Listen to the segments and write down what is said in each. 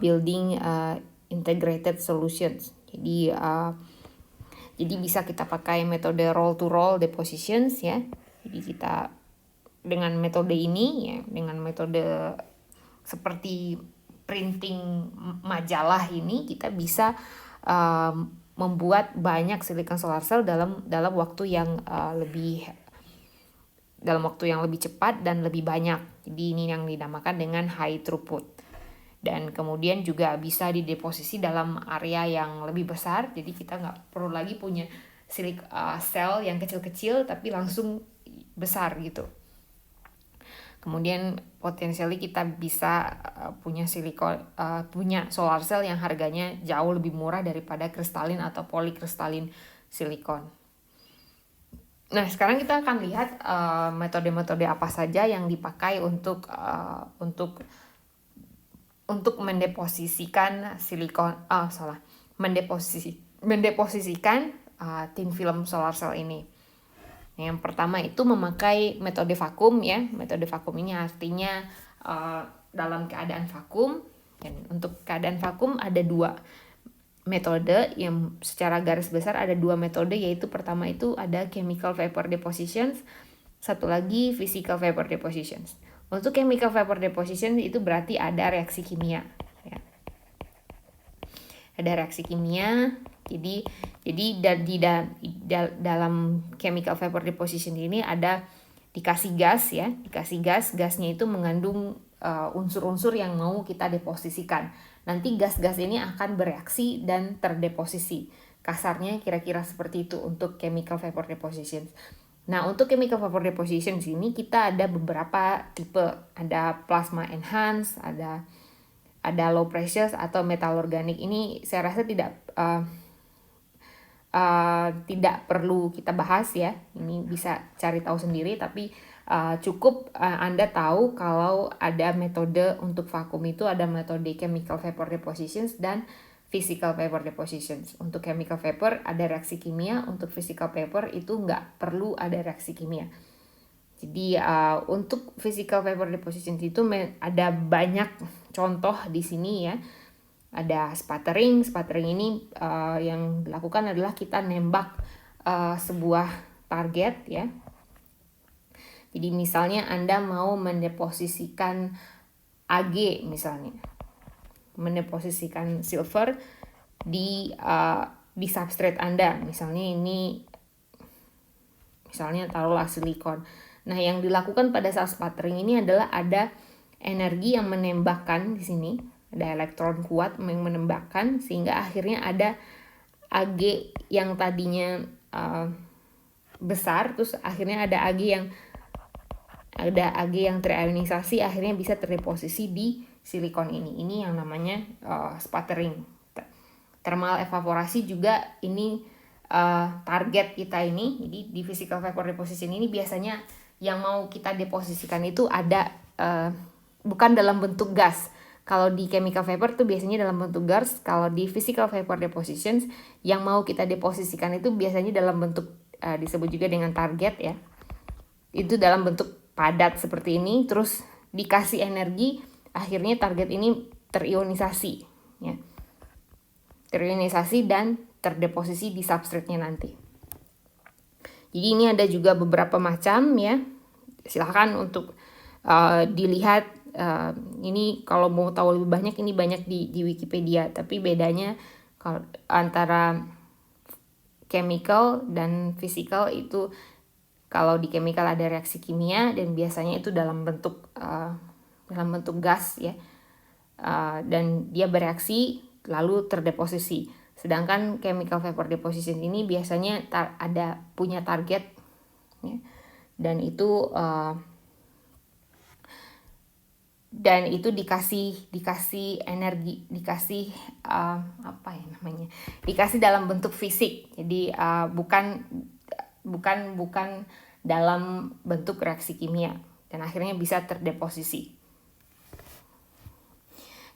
building integrated solutions. Jadi bisa kita pakai metode roll to roll depositions ya. Jadi kita dengan metode ini ya, dengan metode seperti printing majalah ini, kita bisa membuat banyak silicon solar cell dalam waktu yang lebih cepat dan lebih banyak. Jadi ini yang dinamakan dengan high throughput. Dan kemudian juga bisa dideposisi dalam area yang lebih besar. Jadi kita nggak perlu lagi punya sel yang kecil-kecil tapi langsung besar gitu. Kemudian potensialnya kita bisa punya solar cell yang harganya jauh lebih murah daripada kristalin atau polikristalin silikon. Nah, sekarang kita akan lihat metode-metode apa saja yang dipakai untuk mendeposisikan mendeposisikan thin film solar cell ini. Yang pertama itu memakai metode vakum ya. Metode vakum ini artinya dalam keadaan vakum. Dan untuk keadaan vakum ada dua metode, yang secara garis besar ada dua metode, yaitu pertama itu ada chemical vapor depositions, satu lagi physical vapor depositions. Untuk chemical vapor deposition itu berarti ada reaksi kimia. Ya. Ada reaksi kimia. Jadi dalam chemical vapor deposition ini ada dikasih gas ya, gasnya itu mengandung unsur-unsur yang mau kita deposisikan. Nanti gas-gas ini akan bereaksi dan terdeposisi. Kasarnya kira-kira seperti itu untuk chemical vapor deposition. Nah, untuk chemical vapor deposition sini kita ada beberapa tipe. Ada plasma enhanced, ada low pressure atau metal organik. Ini saya rasa tidak perlu kita bahas ya. Ini bisa cari tahu sendiri, tapi cukup Anda tahu kalau ada metode untuk vakum itu ada metode chemical vapor depositions dan physical vapor depositions. Untuk chemical vapor ada reaksi kimia, untuk physical vapor itu nggak perlu ada reaksi kimia. Jadi untuk physical vapor depositions itu ada banyak contoh di sini ya. Ada sputtering ini yang dilakukan adalah kita nembak sebuah target ya. Jadi misalnya Anda mau mendeposisikan Ag misalnya, mendeposisikan silver di substrate Anda. Misalnya taruhlah silikon. Nah, yang dilakukan pada saat sputtering ini adalah ada energi yang menembakkan di sini, ada elektron kuat yang menembakkan sehingga akhirnya ada Ag yang tadinya besar, terus akhirnya ada Ag yang terionisasi, akhirnya bisa terdeposisi di silikon ini. Ini yang namanya sputtering. Thermal evaporasi juga ini target kita ini. Jadi di physical vapor deposition ini biasanya yang mau kita deposisikan itu ada bukan dalam bentuk gas. Kalau di chemical vapor itu biasanya dalam bentuk gas. Kalau di physical vapor depositions yang mau kita deposisikan itu biasanya dalam bentuk disebut juga dengan target ya. Itu dalam bentuk padat seperti ini, terus dikasih energi, akhirnya target ini terionisasi ya. Terionisasi dan terdeposisi di substrate-nya nanti. Jadi ini ada juga beberapa macam ya. Silahkan untuk dilihat. Ini kalau mau tahu lebih banyak, ini banyak di Wikipedia. Tapi bedanya antara chemical dan physical itu, kalau di chemical ada reaksi kimia dan biasanya itu dalam bentuk gas ya, dan dia bereaksi lalu terdeposisi. Sedangkan chemical vapor deposition ini biasanya ada punya target ya, dan itu dikasih energi, dikasih dalam bentuk fisik. Jadi bukan dalam bentuk reaksi kimia, dan akhirnya bisa terdeposisi.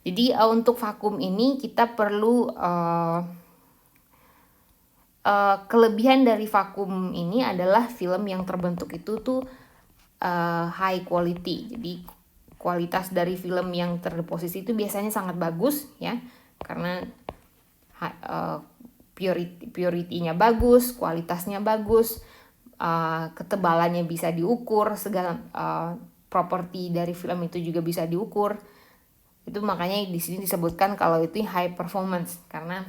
Jadi untuk vakum ini kita perlu kelebihan dari vakum ini adalah film yang terbentuk itu tuh high quality. Jadi kualitas dari film yang terdeposisi itu biasanya sangat bagus ya, karena purity-nya bagus, kualitasnya bagus, ketebalannya bisa diukur, segala properti dari film itu juga bisa diukur. Itu makanya di sini disebutkan kalau itu high performance, karena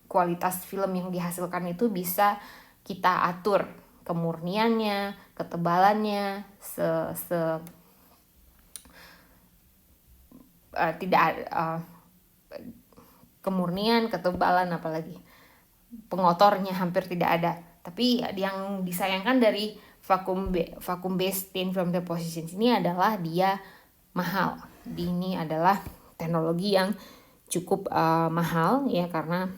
kualitas film yang dihasilkan itu bisa kita atur kemurniannya, ketebalannya, kemurnian, ketebalan, apalagi pengotornya hampir tidak ada. Tapi yang disayangkan dari vacuum based thin film deposition ini adalah dia mahal. Ini adalah teknologi yang cukup mahal ya, karena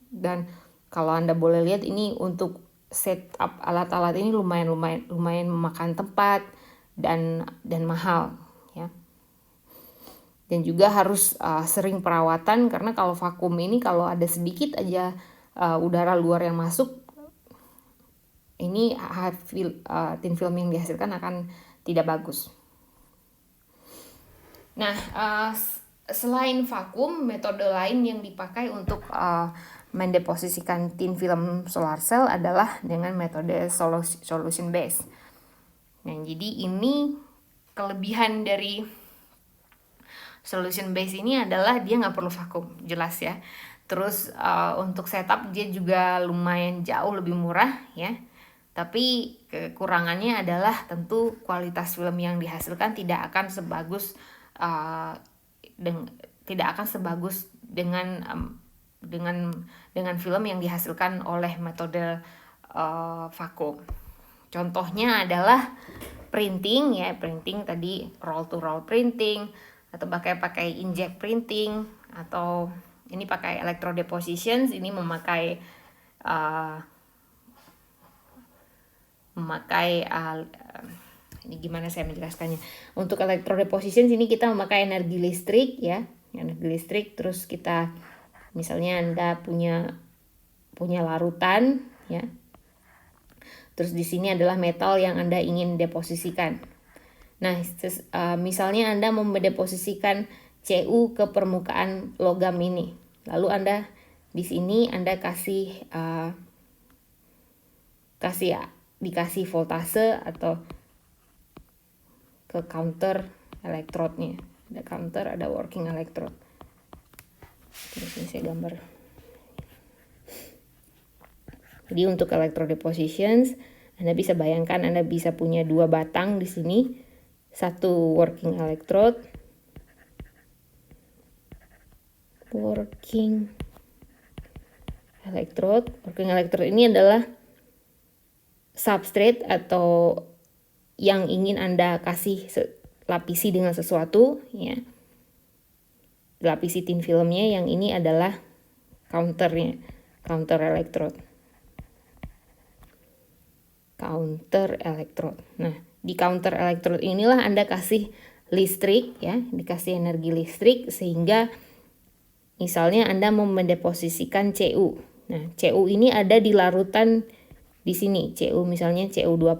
dan kalau Anda boleh lihat ini untuk setup alat-alat ini lumayan memakan tempat dan mahal ya. Dan juga harus sering perawatan, karena kalau vakum ini kalau ada sedikit aja udara luar yang masuk, ini thin film yang dihasilkan akan tidak bagus. Nah, selain vakum, metode lain yang dipakai untuk mendeposisikan thin film solar cell adalah dengan metode solution base. Nah, jadi ini kelebihan dari solution base ini adalah dia nggak perlu vakum, jelas ya. Terus untuk setup dia juga lumayan jauh lebih murah ya. Tapi kekurangannya adalah tentu kualitas film yang dihasilkan tidak akan sebagus dengan film yang dihasilkan oleh metode vakum. Contohnya adalah printing ya, printing tadi roll to roll printing, atau pakai inkjet printing, atau ini pakai electrodepositions. Ini memakai ini gimana saya menjelaskannya. Untuk electrodepositions ini kita memakai energi listrik ya, energi listrik. Terus kita misalnya Anda punya larutan ya. Terus di sini adalah metal yang Anda ingin deposisikan. Nah, misalnya Anda mau mendeposisikan Cu ke permukaan logam ini. Lalu Anda di sini Anda dikasih voltase atau ke counter electrode-nya. Ada counter, ada working electrode. Terus ini saya gambar. Jadi untuk electrodepositions, Anda bisa bayangkan Anda bisa punya 2 batang di sini. Satu working electrode. Working electrode ini adalah substrate atau yang ingin Anda lapisi dengan sesuatu ya. Lapisi thin filmnya, yang ini adalah counter electrode. Nah, di counter electrode inilah Anda kasih listrik ya, dikasih energi listrik, sehingga misalnya Anda mau mendeposisikan Cu. Nah, Cu ini ada di larutan di sini. Cu misalnya Cu2+,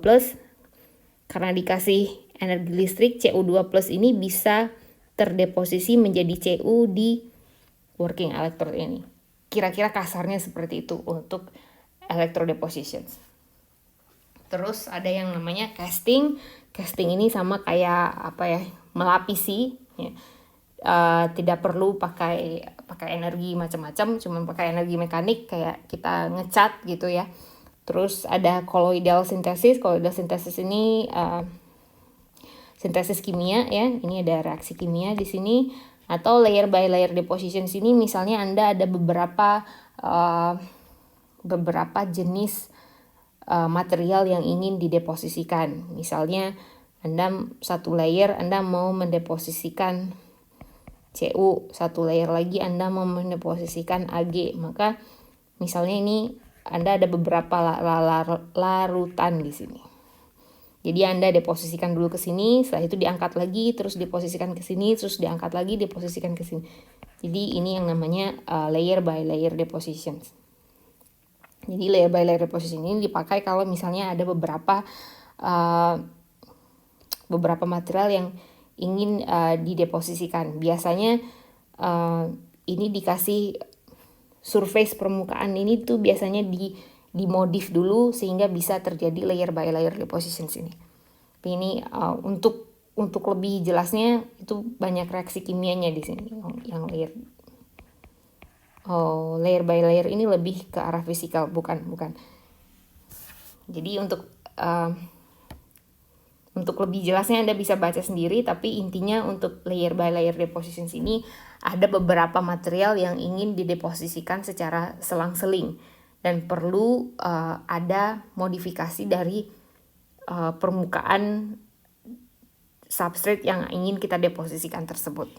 karena dikasih energi listrik, Cu2+ ini bisa terdeposisi menjadi Cu di working electrode ini. Kira-kira kasarnya seperti itu untuk electrodepositions. Terus ada yang namanya casting. Casting ini sama kayak melapisi ya. Tidak perlu pakai energi macam-macam, cuma pakai energi mekanik kayak kita ngecat gitu ya. Terus ada colloidal synthesis. Colloidal synthesis ini sintesis kimia ya. Ini ada reaksi kimia di sini. Atau layer by layer deposition sini, misalnya Anda ada beberapa jenis material yang ingin dideposisikan. Misalnya Anda satu layer Anda mau mendeposisikan Cu, satu layer lagi Anda mau mendeposisikan Ag. Maka misalnya ini Anda ada beberapa larutan di sini. Jadi Anda deposisikan dulu ke sini, setelah itu diangkat lagi, terus deposisikan ke sini, terus diangkat lagi, deposisikan ke sini. Jadi ini yang namanya layer by layer depositions. Jadi layer by layer deposition ini dipakai kalau misalnya ada beberapa material yang ingin dideposisikan. Biasanya ini dikasih surface permukaan ini tuh biasanya dimodif dulu sehingga bisa terjadi layer by layer deposition sini. Tapi ini untuk lebih jelasnya itu banyak reaksi kimianya di sini yang layer by layer ini lebih ke arah fisikal, bukan. Jadi untuk lebih jelasnya Anda bisa baca sendiri, tapi intinya untuk layer by layer deposition ini ada beberapa material yang ingin dideposisikan secara selang-seling dan perlu ada modifikasi dari permukaan substrate yang ingin kita deposisikan tersebut.